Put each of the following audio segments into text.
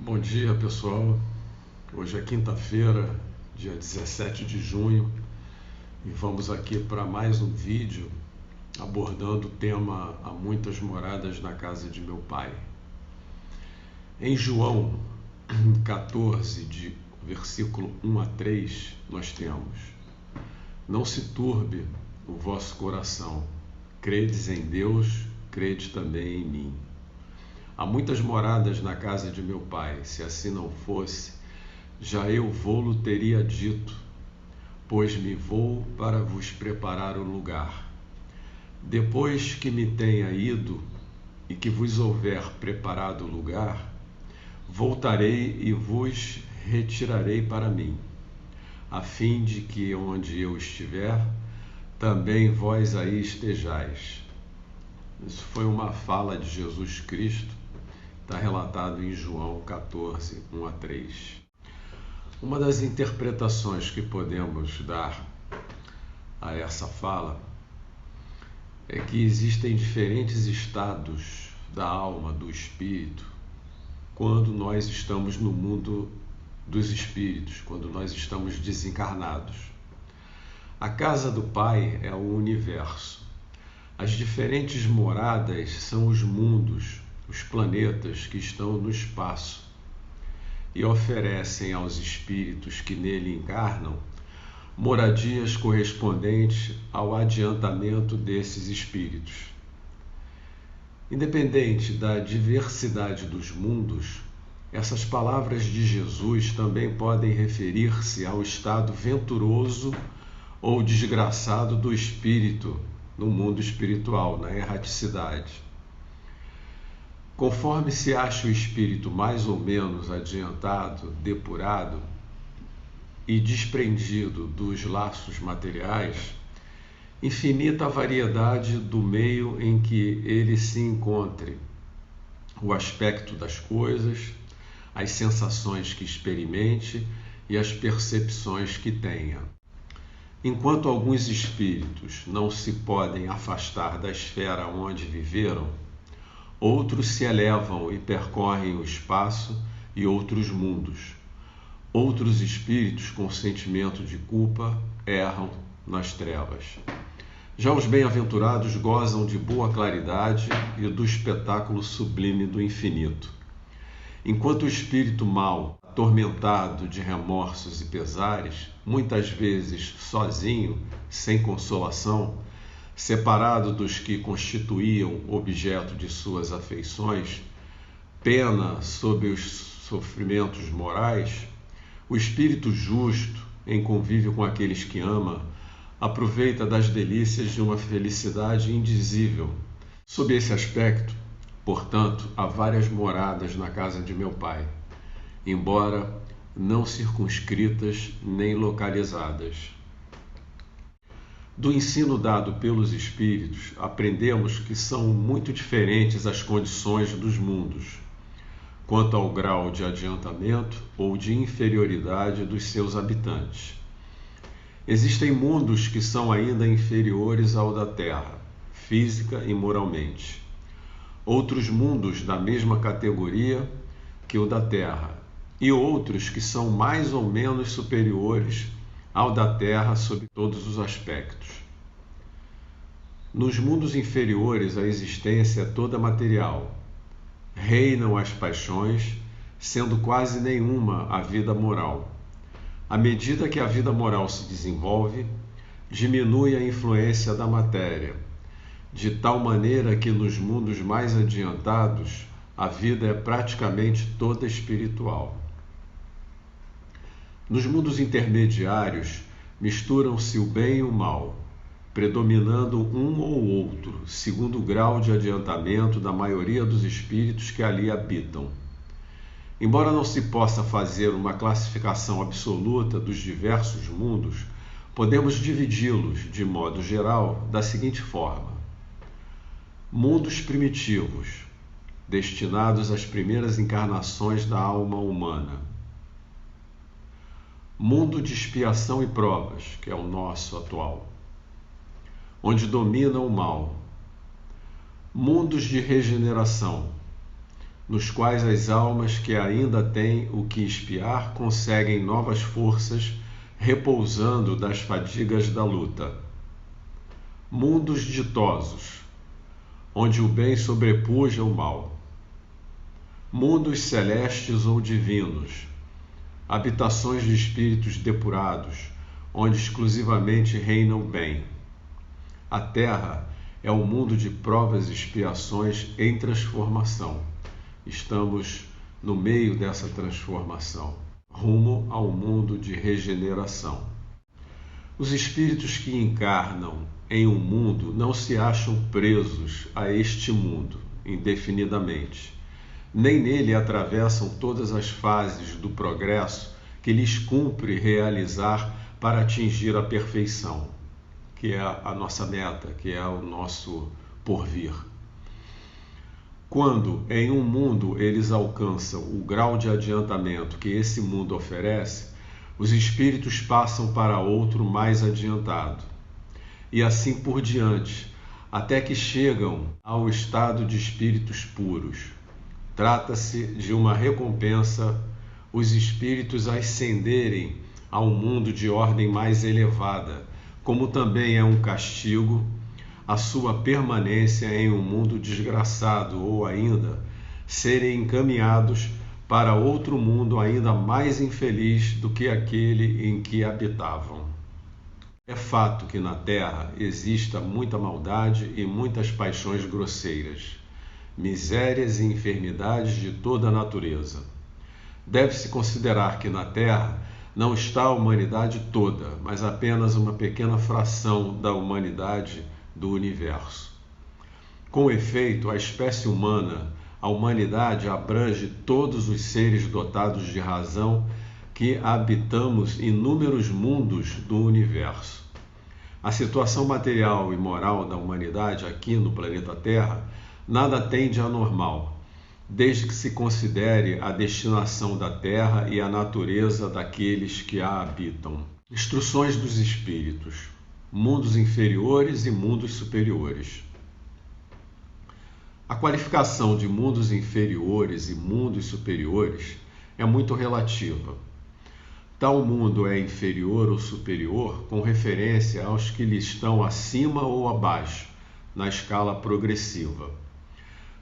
Bom dia, pessoal. Hoje é quinta-feira, dia 17 de junho, e vamos aqui para mais um vídeo abordando o tema Há muitas moradas na casa de meu pai. Em João 14, de versículo 1 a 3, nós temos: Não se turbe o vosso coração, credes em Deus, crede também em mim. Há muitas moradas na casa de meu pai. Se assim não fosse, já eu vô-lo teria dito, pois me vou para vos preparar o lugar. Depois que me tenha ido e que vos houver preparado o lugar, voltarei e vos retirarei para mim, a fim de que onde eu estiver, também vós aí estejais. Isso foi uma fala de Jesus Cristo, está relatado em João 14, 1 a 3. Uma das interpretações que podemos dar a essa fala é que existem diferentes estados da alma, do espírito, quando nós estamos no mundo dos espíritos, quando nós estamos desencarnados. A casa do Pai é o universo. As diferentes moradas são os mundos, os planetas que estão no espaço e oferecem aos espíritos que nele encarnam moradias correspondentes ao adiantamento desses espíritos. Independente da diversidade dos mundos, essas palavras de Jesus também podem referir-se ao estado venturoso ou desgraçado do espírito no mundo espiritual, na erraticidade. Conforme se acha o espírito mais ou menos adiantado, depurado e desprendido dos laços materiais, infinita a variedade do meio em que ele se encontre, o aspecto das coisas, as sensações que experimente e as percepções que tenha. Enquanto alguns espíritos não se podem afastar da esfera onde viveram, outros se elevam e percorrem o espaço e outros mundos. Outros espíritos com sentimento de culpa erram nas trevas. Já os bem-aventurados gozam de boa claridade e do espetáculo sublime do infinito. Enquanto o espírito mau, atormentado de remorsos e pesares, muitas vezes sozinho, sem consolação, separado dos que constituíam objeto de suas afeições, pena sob os sofrimentos morais, o espírito justo, em convívio com aqueles que ama, aproveita das delícias de uma felicidade indizível. Sob esse aspecto, portanto, há várias moradas na casa de meu pai, embora não circunscritas nem localizadas. Do ensino dado pelos espíritos, aprendemos que são muito diferentes as condições dos mundos, quanto ao grau de adiantamento ou de inferioridade dos seus habitantes. Existem mundos que são ainda inferiores ao da Terra, física e moralmente. Outros mundos da mesma categoria que o da Terra, e outros que são mais ou menos superiores ao da Terra sob todos os aspectos. Nos mundos inferiores, a existência é toda material. Reinam as paixões, sendo quase nenhuma a vida moral. À medida que a vida moral se desenvolve, diminui a influência da matéria, de tal maneira que nos mundos mais adiantados, a vida é praticamente toda espiritual. Nos mundos intermediários, misturam-se o bem e o mal, predominando um ou outro, segundo o grau de adiantamento da maioria dos espíritos que ali habitam. Embora não se possa fazer uma classificação absoluta dos diversos mundos, podemos dividi-los, de modo geral, da seguinte forma: mundos primitivos, destinados às primeiras encarnações da alma humana. Mundo de expiação e provas, que é o nosso atual, onde domina o mal. Mundos de regeneração, nos quais as almas que ainda têm o que expiar conseguem novas forças, repousando das fadigas da luta. Mundos ditosos, onde o bem sobrepuja o mal. Mundos celestes ou divinos, habitações de espíritos depurados, onde exclusivamente reina o bem. A Terra é um mundo de provas e expiações em transformação. Estamos no meio dessa transformação, rumo ao mundo de regeneração. Os espíritos que encarnam em um mundo não se acham presos a este mundo indefinidamente, nem nele atravessam todas as fases do progresso que lhes cumpre realizar para atingir a perfeição, que é a nossa meta, que é o nosso porvir. Quando em um mundo eles alcançam o grau de adiantamento que esse mundo oferece, os espíritos passam para outro mais adiantado, e assim por diante, até que chegam ao estado de espíritos puros. Trata-se de uma recompensa os espíritos ascenderem a um mundo de ordem mais elevada, como também é um castigo a sua permanência em um mundo desgraçado ou ainda serem encaminhados para outro mundo ainda mais infeliz do que aquele em que habitavam. É fato que na Terra exista muita maldade e muitas paixões grosseiras, misérias e enfermidades de toda a natureza. Deve-se considerar que na Terra não está a humanidade toda, mas apenas uma pequena fração da humanidade do universo. Com efeito, a espécie humana, a humanidade abrange todos os seres dotados de razão que habitamos inúmeros mundos do universo. A situação material e moral da humanidade aqui no planeta Terra nada tem de anormal, desde que se considere a destinação da Terra e a natureza daqueles que a habitam. Instruções dos espíritos. Mundos inferiores e mundos superiores. A qualificação de mundos inferiores e mundos superiores é muito relativa. Tal mundo é inferior ou superior com referência aos que lhe estão acima ou abaixo, na escala progressiva.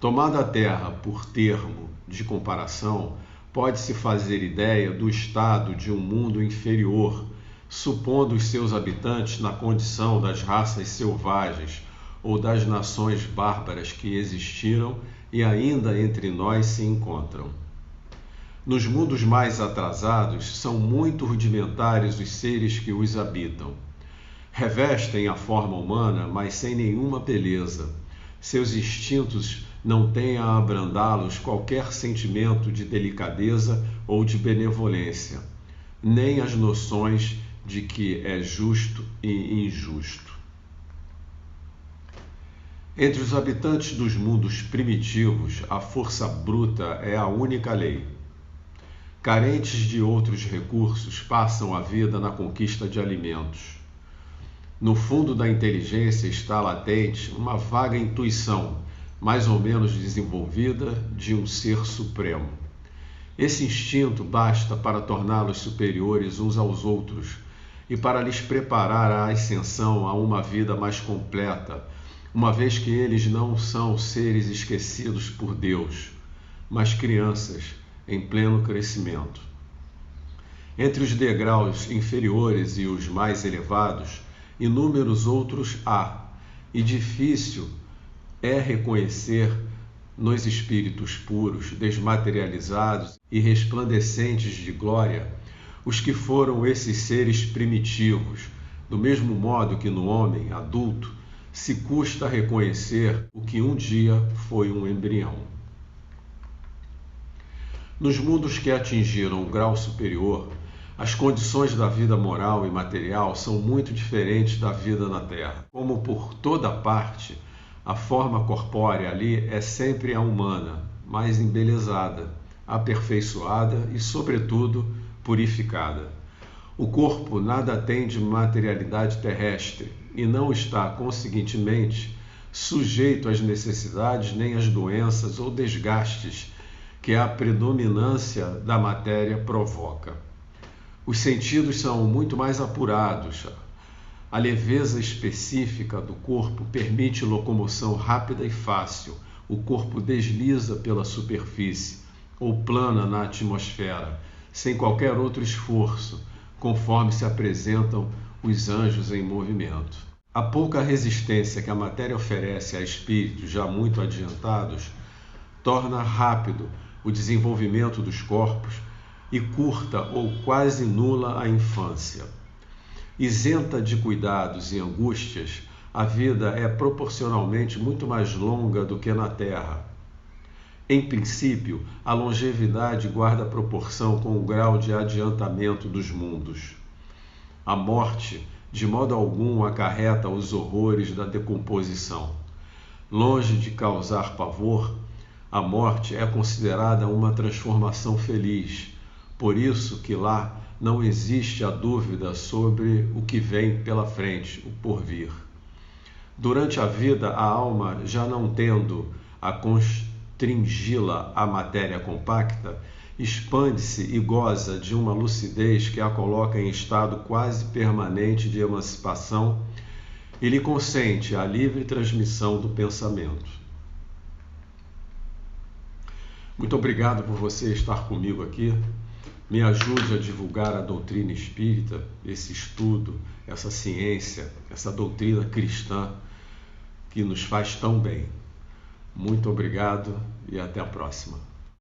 Tomada a Terra por termo de comparação, pode-se fazer ideia do estado de um mundo inferior, supondo os seus habitantes na condição das raças selvagens ou das nações bárbaras que existiram e ainda entre nós se encontram. Nos mundos mais atrasados, são muito rudimentares os seres que os habitam. Revestem a forma humana, mas sem nenhuma beleza. Seus instintos não têm a abrandá-los qualquer sentimento de delicadeza ou de benevolência, nem as noções de que é justo e injusto. Entre os habitantes dos mundos primitivos, a força bruta é a única lei. Carentes de outros recursos, passam a vida na conquista de alimentos. No fundo da inteligência está latente uma vaga intuição, mais ou menos desenvolvida, de um ser supremo. Esse instinto basta para torná-los superiores uns aos outros e para lhes preparar a ascensão a uma vida mais completa, uma vez que eles não são seres esquecidos por Deus, mas crianças em pleno crescimento. Entre os degraus inferiores e os mais elevados, inúmeros outros há, e difícil é reconhecer nos espíritos puros, desmaterializados e resplandecentes de glória, os que foram esses seres primitivos, do mesmo modo que no homem adulto se custa reconhecer o que um dia foi um embrião. Nos mundos que atingiram o grau superior, as condições da vida moral e material são muito diferentes da vida na Terra. Como por toda parte, a forma corpórea ali é sempre a humana, mais embelezada, aperfeiçoada e, sobretudo, purificada. O corpo nada tem de materialidade terrestre e não está, conseguintemente, sujeito às necessidades nem às doenças ou desgastes que a predominância da matéria provoca. Os sentidos são muito mais apurados. A leveza específica do corpo permite locomoção rápida e fácil. O corpo desliza pela superfície ou plana na atmosfera, sem qualquer outro esforço, conforme se apresentam os anjos em movimento. A pouca resistência que a matéria oferece a espíritos já muito adiantados torna rápido o desenvolvimento dos corpos e curta ou quase nula a infância. Isenta de cuidados e angústias, a vida é proporcionalmente muito mais longa do que na Terra. Em princípio, a longevidade guarda proporção com o grau de adiantamento dos mundos. A morte, de modo algum, acarreta os horrores da decomposição. Longe de causar pavor, a morte é considerada uma transformação feliz. Por isso que lá não existe a dúvida sobre o que vem pela frente, o porvir. Durante a vida, a alma, já não tendo a constringi-la à matéria compacta, expande-se e goza de uma lucidez que a coloca em estado quase permanente de emancipação e lhe consente a livre transmissão do pensamento. Muito obrigado por você estar comigo aqui. Me ajude a divulgar a doutrina espírita, esse estudo, essa ciência, essa doutrina cristã que nos faz tão bem. Muito obrigado e até a próxima.